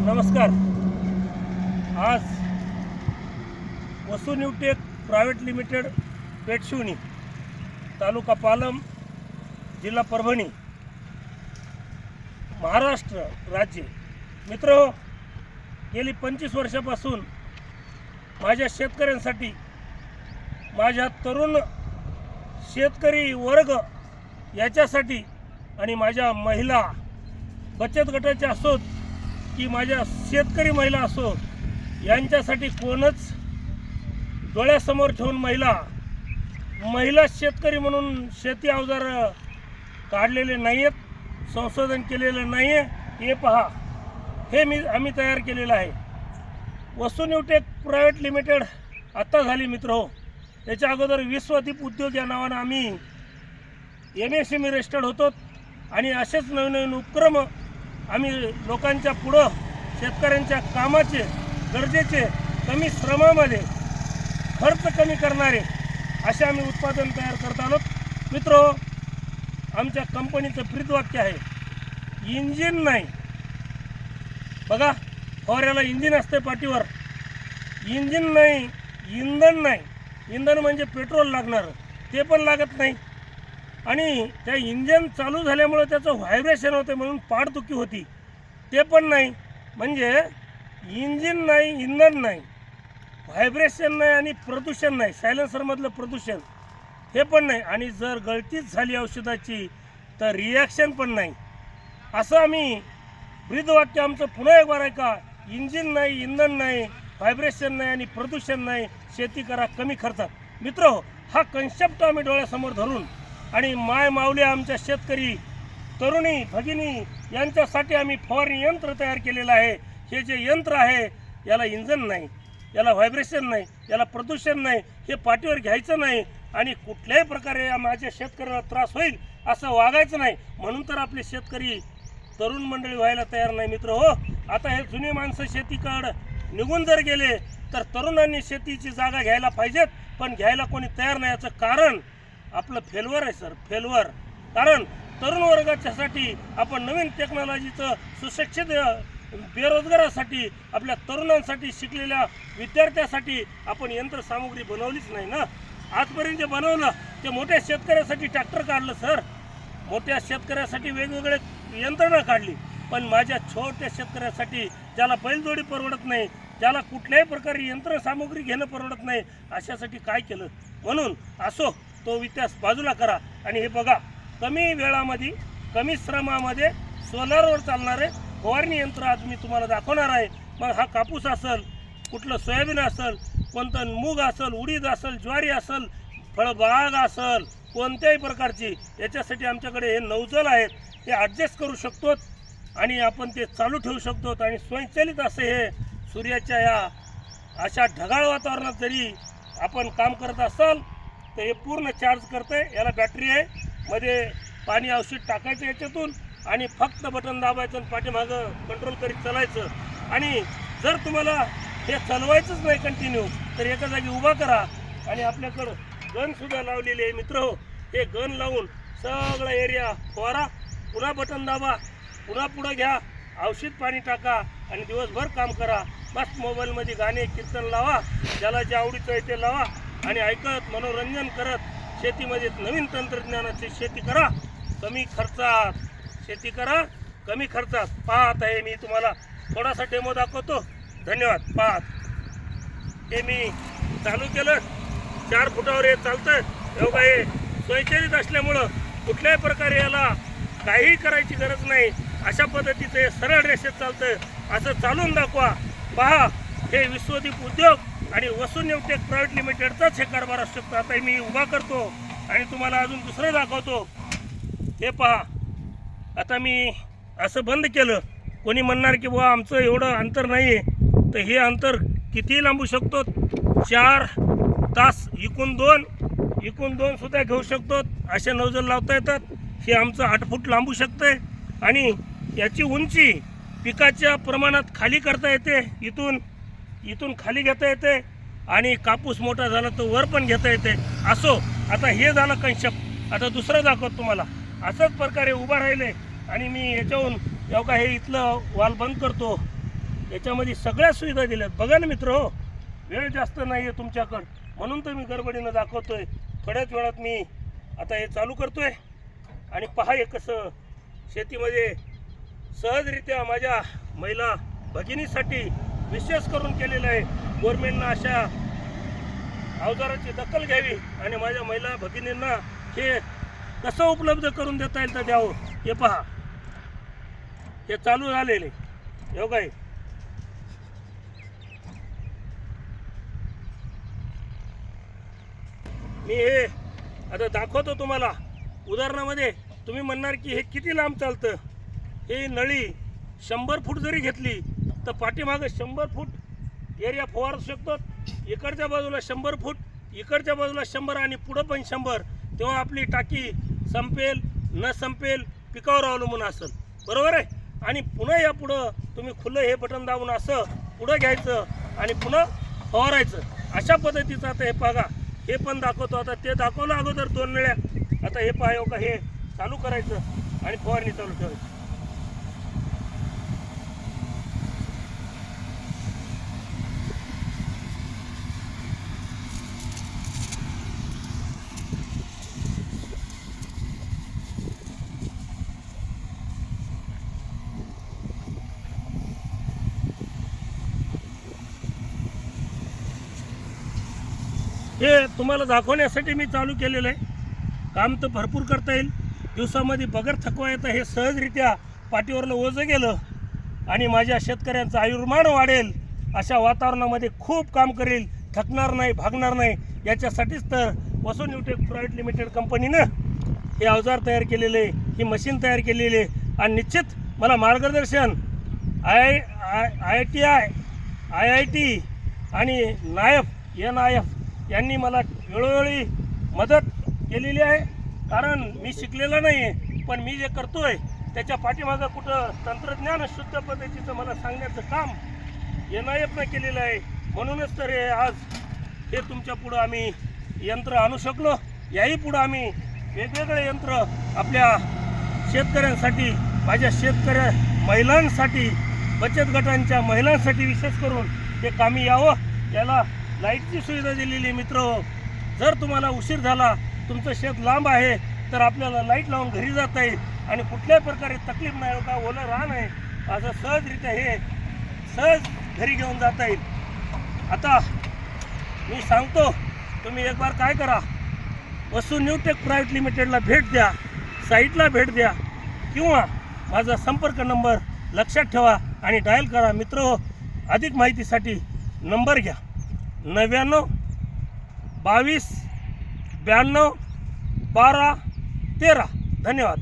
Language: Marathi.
नमस्कार. आज वसु न्यूटेक प्रायव्हेट लिमिटेड पेठशिवनी, तालुका पालम, जिल्हा परभणी, महाराष्ट्र राज्य. मित्र, गेली 25 वर्षापासून माझ्या शेतकऱ्यांसाठी, माझ्या तरुण शेतकरी वर्ग याच्यासाठी आणि माझ्या महिला बचत गटाच्या असोत की माझ्या शेतकरी महिला असो, यांच्यासाठी कोणच डोळ्यासमोर ठेवून महिला शेतकरी म्हणून शेती अवजार काढलेले नाही आहेत, संशोधन केलेलं नाही आहे. हे पहा, हे आम्ही तयार केलेलं आहे. वसु न्यूटेक प्रायव्हेट लिमिटेड आत्ता झाली मित्र हो. त्याच्या अगोदर विश्वदीप उद्योग या नावानं आम्ही MSME रजिस्टर्ड होतो आणि असेच नवीन उपक्रम आम्ही लोकांच्या पुढं शेतकऱ्यांच्या कामाचे, गरजेचे, कमी श्रमामध्ये खर्च कमी करणारे असे आम्ही उत्पादन तयार करत आलो. मित्र, आमच्या कंपनीचं ब्रीदवाक्य आहे, इंजिन नाही. बघा, फवाऱ्याला इंजिन असते पाठीवर, इंजिन नाही, इंधन नाही. इंधन म्हणजे पेट्रोल लागणार, ते पण लागत नाही. आणि त्या इंजन चालू झाल्यामुळे त्याचं व्हायब्रेशन होते म्हणून पाठदुखी होती, ते पण नाही. म्हणजे इंजिन नाही, इंधन नाही, व्हायब्रेशन नाही आणि प्रदूषण नाही, सायलेन्सरमधलं प्रदूषण हे पण नाही. आणि जर गळतीच झाली औषधाची तर रिॲक्शन पण नाही. असं आम्ही ब्रीदवाक्य आमचं पुन्हा एक बार आहे का, इंजिन नाही, इंधन नाही, व्हायब्रेशन नाही आणि प्रदूषण नाही, शेती करा कमी खर्चात. मित्र, हा कन्सेप्ट आम्ही डोळ्यासमोर धरून आणि माय माऊली आमच्या शेतकरी तरुणी भगिनी यांच्यासाठी आम्ही फवारणी यंत्र तयार केलेलं आहे. हे जे यंत्र आहे, याला इंजन नाही, याला व्हायब्रेशन नाही, याला प्रदूषण नाही, हे पाठीवर घ्यायचं नाही आणि कुठल्याही प्रकारे माझ्या शेतकऱ्याला त्रास होईल असं वागायचं नाही. म्हणून तर आपले शेतकरी तरुण मंडळी व्हायला तयार नाही. मित्र हो, आता हे जुने माणसं शेतीकडं निघून जर गेले तर तरुणांनी शेतीची जागा घ्यायला पाहिजेत, पण घ्यायला कोणी तयार नाही. याचं कारण आपलं फेल्युअर आहे सर, फेल्युअर. कारण तरुण वर्गाच्यासाठी आपण नवीन टेक्नॉलॉजीचं, सुशिक्षित बेरोजगारासाठी, आपल्या तरुणांसाठी, शिकलेल्या विद्यार्थ्यासाठी आपण यंत्रसामुग्री बनवलीच नाही ना. आजपर्यंत जे बनवलं ते मोठ्या शेतकऱ्यासाठी ट्रॅक्टर काढलं सर, मोठ्या शेतकऱ्यासाठी वेगवेगळे यंत्रणा काढली, पण माझ्या छोट्या शेतकऱ्यासाठी, ज्याला बैलजोडी परवडत नाही, ज्याला कुठल्याही प्रकारे यंत्रसामुग्री घेणं परवडत नाही, अशासाठी काय केलं. म्हणून असो, तो इतिहास बाजूला करा आणि हे बघा, कमी वेळामध्ये, कमी श्रमामध्ये सोलारवर चालणारे फवारणी यंत्र आज मी तुम्हाला दाखवणार आहे. मग हा कापूस असेल, कुठलं सोयाबीन असेल, कोणतं मूग असेल, उडीद असेल, ज्वारी असेल, फळबाग असेल, कोणत्याही प्रकारची, याच्यासाठी आमच्याकडे हे नौजल आहेत, ते ॲडजस्ट करू शकतो आणि आपण ते चालू ठेवू शकतो. आणि स्वयंचलित असे हे सूर्याच्या या अशा ढगाळ वातावरणात जरी आपण काम करत असाल तर हे पूर्ण चार्ज करते. याला बॅटरी आहे, मध्ये पाणी औषध टाकायचं याच्यातून आणि फक्त बटन दाबायचं आणि पाठीमागं कंट्रोल करीत चालायचं. आणि जर तुम्हाला हे चालवायचंच नाही कंटिन्यू तर एका जागी उभा करा. आणि आपल्याकडं गनसुद्धा लावलेली आहे मित्र हो. हे गन लावून सगळा एरिया फवारा, पुन्हा बटन दाबा, पुन्हा पुढं घ्या, औषध पाणी टाका आणि दिवसभर काम करा. मस्त मोबाईलमध्ये गाणे कीर्तन लावा, ज्याला जे आवडीचं आहे ते लावा आणि ऐकत मनोरंजन करत शेतीमध्ये नवीन तंत्रज्ञानाची शेती करा, कमी खर्चात शेती करा, कमी खर्चात. पाहत आहे मी तुम्हाला थोडासा डेमो दाखवतो. धन्यवाद. पाहत हे मी चालू केलं, 4 फुटावर हे चालतं. एवढं हे स्वयंचलित असल्यामुळं कुठल्याही प्रकारे याला काहीही करायची गरज नाही. अशा पद्धतीचं हे सरळ रेषेत चालतं. असं चालून दाखवा. पहा, हे विश्वदीप उद्योग आणि वसु न्यूटेक प्रायव्हेट लिमिटेडचाच हे कारभार असू शकतो. आता मी उभा करतो आणि तुम्हाला अजून दुसरं दाखवतो. हे पहा, आता मी असं बंद केलं. कोणी म्हणणार की बुवा आमचं एवढं अंतर नाही आहे, तर हे अंतर किती लांबू शकतो. 4 तास इकून 2 सुद्धा घेऊ शकतो. असे नौजल लावता येतात. हे आमचं 8 फूट लांबू शकतं आणि याची उंची पिकाच्या प्रमाणात खाली करता येते. इथून खाली घेता येते आणि कापूस मोठा झाला तर वर पण घेता येते. असो, आता हे झालं कन्सेप्ट. आता दुसरं दाखवतो तुम्हाला. अशाच प्रकारे उभा राहिले आणि मी याच्याहून एवढा हे इथलं वाल बंद करतो. याच्यामध्ये सगळ्या सुविधा दिल्यात. बघा ना मित्र हो, वेळ जास्त नाही आहे तुमच्याकडं, म्हणून तर मी गडबडीनं दाखवतोय. थोड्याच वेळात मी आता हे चालू करतोय आणि पहा हे कसं शेतीमध्ये सहजरित्या माझ्या महिला भगिनीसाठी विशेष करून केलेलं आहे. गव्हर्नमेंटनं अशा अवजाराची दखल घ्यावी आणि माझ्या महिला भगिनींना हे कसं उपलब्ध करून देता येईल तर द्यावं. हे पहा, हे चालू झालेले हो काय. मी हे आता दाखवतो तुम्हाला उदाहरणामध्ये. तुम्ही म्हणणार की हे किती लांब चालतं. ही नळी 100 फूट जरी घेतली तर पाठीमागं 100 फूट एरिया फवारू शकतो. इकडच्या बाजूला 100 फूट, इकडच्या बाजूला 100 आणि पुढं पण 100. तेव्हा आपली टाकी संपेल न संपेल पिकावर अवलंबून असेल. बरोबर आहे. आणि पुन्हा या पुढं तुम्ही खुलं हे बटन दाबून असं पुढं घ्यायचं आणि पुन्हा फवारायचं. अशा पद्धतीचं आता हे बघा, हे पण दाखवतो. आता ते दाखवलं अगोदर 2 नळ्या. आता हे पाहावं का, हे चालू करायचं आणि फवारणी चालू ठेवायची. हे तुम्हाला दाखवण्यासाठी मी चालू केलेलं आहे. काम तर भरपूर करता येईल. दिवसामध्ये बगर थकवा येतं. हे सहजरित्या पाठीवरलं ओझं गेलं आणि माझ्या शेतकऱ्यांचं आयुर्मान वाढेल. अशा वातावरणामध्ये खूप काम करेल, थकणार नाही, भागणार नाही. याच्यासाठीच तर वसु न्यूटेक प्रायव्हेट लिमिटेड कंपनीनं हे अवजार तयार केलेले, ही मशीन तयार केलेली आहे. आणि निश्चित मला मार्गदर्शन IITI, IIT आणि NIF यांनी मला वेळोवेळी मदत केलेली आहे. कारण मी शिकलेला नाही आहे, पण मी जे करतो आहे त्याच्या पाठीमागं कुठं तंत्रज्ञान शुद्ध पद्धतीचं मला सांगण्याचं काम NIFनं केलेलं आहे. म्हणूनच तर हे आज हे तुमच्या पुढं आम्ही यंत्र आणू शकलो. याही पुढं आम्ही वेगवेगळे यंत्र आपल्या शेतकऱ्यांसाठी, माझ्या शेतकऱ्या महिलांसाठी, बचत गटांच्या महिलांसाठी विशेष करून हे कामी यावं. याला लाईटची सुविधा दिलेली. मित्र, जर तुम्हाला उशीर झाला, तुमचं शेत लांब आहे, तर आपल्याला लाईट लावून घरी जाता येईल आणि कुठल्याही प्रकारे तकलीफ नाही का, ओलं राहणं आहे, असं सहजरित्या हे सहज घरी घेऊन जाता येईल. आता मी सांगतो, तुम्ही एक बार काय करा, वसु न्यूटेक प्रायव्हेट लिमिटेडला भेट द्या, साईटला भेट द्या किंवा माझा संपर्क नंबर लक्षात ठेवा आणि डायल करा. मित्र, अधिक माहितीसाठी नंबर घ्या 99 22 92 12 13. धन्यवाद.